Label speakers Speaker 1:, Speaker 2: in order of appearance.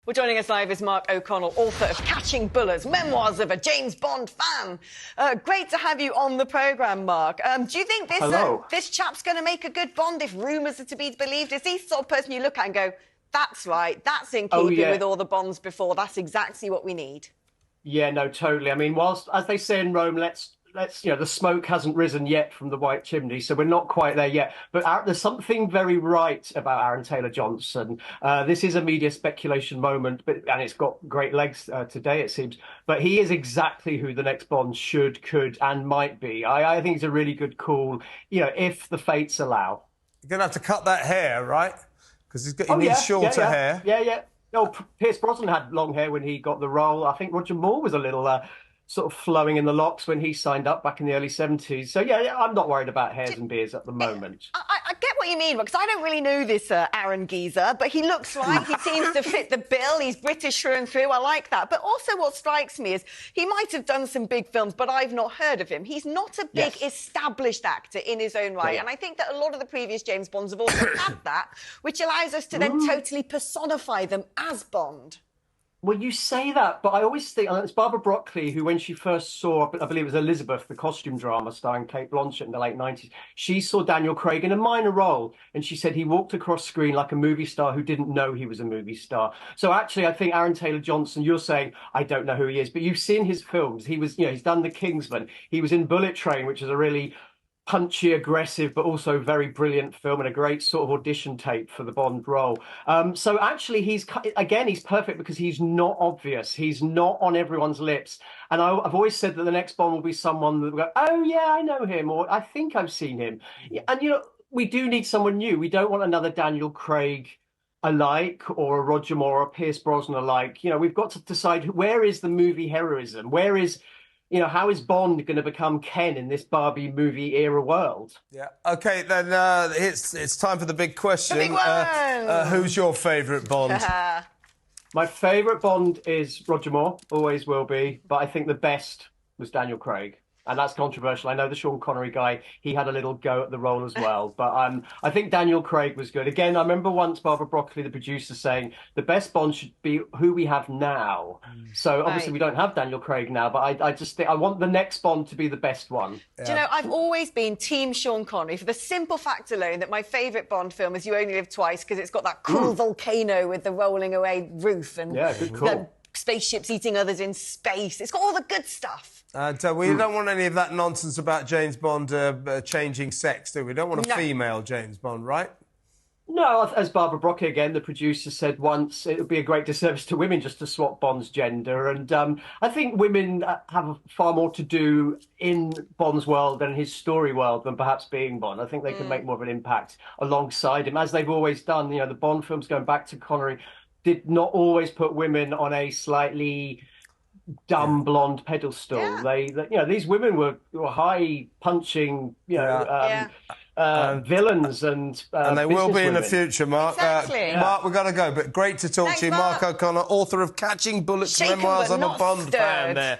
Speaker 1: Well, joining us live is Mark O'Connell, author of Catching Bullets, Memoirs of a James Bond Fan. Great to have you on the programme, Mark. Do you think this chap's going to make a good Bond if rumours are to be believed? Is he the sort of person you look at and go, that's right, that's in keeping with all the Bonds before, that's exactly what we need?
Speaker 2: Yeah, no, totally. I mean, whilst, as they say in Rome, let's the smoke hasn't risen yet from the white chimney, so we're not quite there yet. But there's something very right about Aaron Taylor-Johnson. This is a media speculation moment, and it's got great legs today, it seems. But he is exactly who the next Bond should, could, and might be. I think it's a really good call, if the fates allow.
Speaker 3: You're going to have to cut that hair, right? Because he needs shorter hair.
Speaker 2: Yeah. No, Pierce Brosnan had long hair when he got the role. I think Roger Moore was a little sort of flowing in the locks when he signed up back in the early 70s. So, yeah, I'm not worried about hairs and beards at the moment.
Speaker 1: I get what you mean, because I don't really know this Aaron geezer, but he looks like he seems to fit the bill. He's British through and through. I like that. But also what strikes me is he might have done some big films, but I've not heard of him. He's not a big established actor in his own right. Yeah. And I think that a lot of the previous James Bonds have also had that, which allows us to then totally personify them as Bond.
Speaker 2: Well, you say that, but I always think, it's Barbara Broccoli, who when she first saw, I believe it was Elizabeth, the costume drama starring Cate Blanchett in the late 90s, she saw Daniel Craig in a minor role, and she said he walked across screen like a movie star who didn't know he was a movie star. So actually, I think Aaron Taylor-Johnson, you're saying, I don't know who he is, but you've seen his films. He was, he's done The Kingsman. He was in Bullet Train, which is a really punchy, aggressive, but also very brilliant film and a great sort of audition tape for the Bond role. So actually, he's perfect because he's not obvious. He's not on everyone's lips. And I've always said that the next Bond will be someone that will go, oh, yeah, I know him, or I think I've seen him. And, we do need someone new. We don't want another Daniel Craig alike or a Roger Moore or Pierce Brosnan alike. We've got to decide where is the movie heroism? Where is... how is Bond going to become Ken in this Barbie movie era world?
Speaker 3: Yeah. OK, then it's time for the big question.
Speaker 1: The big one!
Speaker 3: Who's your favourite Bond?
Speaker 2: My favourite Bond is Roger Moore, always will be. But I think the best was Daniel Craig. And that's controversial. I know the Sean Connery guy, he had a little go at the role as well. But I think Daniel Craig was good. Again, I remember once Barbara Broccoli, the producer, saying the best Bond should be who we have now. So obviously we don't have Daniel Craig now, but I just think I want the next Bond to be the best one.
Speaker 1: Yeah. Do you know, I've always been Team Sean Connery for the simple fact alone that my favourite Bond film is You Only Live Twice, because it's got that cool volcano with the rolling away roof and
Speaker 2: good call.
Speaker 1: Spaceships eating others in space. It's got all the good stuff.
Speaker 3: We don't want any of that nonsense about James Bond changing sex, do we? We don't want a female James Bond, right?
Speaker 2: No, as Barbara Broccoli, again, the producer, said once, it would be a great disservice to women just to swap Bond's gender. And I think women have far more to do in Bond's world and his story world than perhaps being Bond. I think they can make more of an impact alongside him, as they've always done. The Bond films, going back to Connery, did not always put women on a slightly dumb blonde pedestal. Yeah. These women were high punching, villains and
Speaker 3: they will be in the future, Mark.
Speaker 1: Exactly.
Speaker 3: Mark, we've got to go, but great to talk to you. Mark O'Connell, author of Catching Bullets, Memoirs of a Bond Fan there.